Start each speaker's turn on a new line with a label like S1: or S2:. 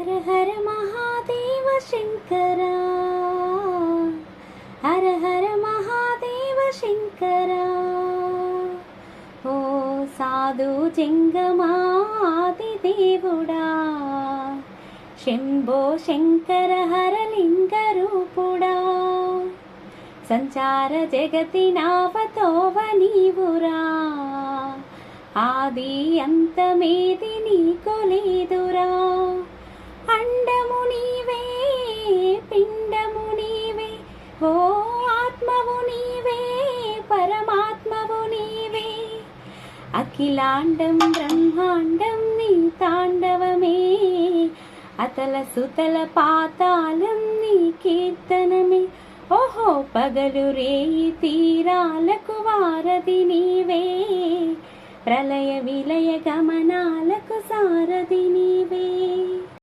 S1: హర హర మహాదేవ శంకర, హర హర మహాదేవ శంకర. ఓ సాధు జంగమాది దేవుడా, శంభో శంకర హరలింగ రూపుడా. సంచార జగతి నావతోవ నీవురా, ఆది అంతమేది నీకు లేదురా. అండము నీవే, పిండము నీవే, ఓ ఆత్మవు నీవే, పరమాత్మవు నీవే. అఖిలాండం బ్రహ్మాండం నీ తాండవమే, అతల సుతల పాతాళం నీ కీర్తనమే. ఓహో పగలు రేయి తీరాలకు వారధి నీవే, ప్రళయ విలయ గమనాలకు సారథి నీవే.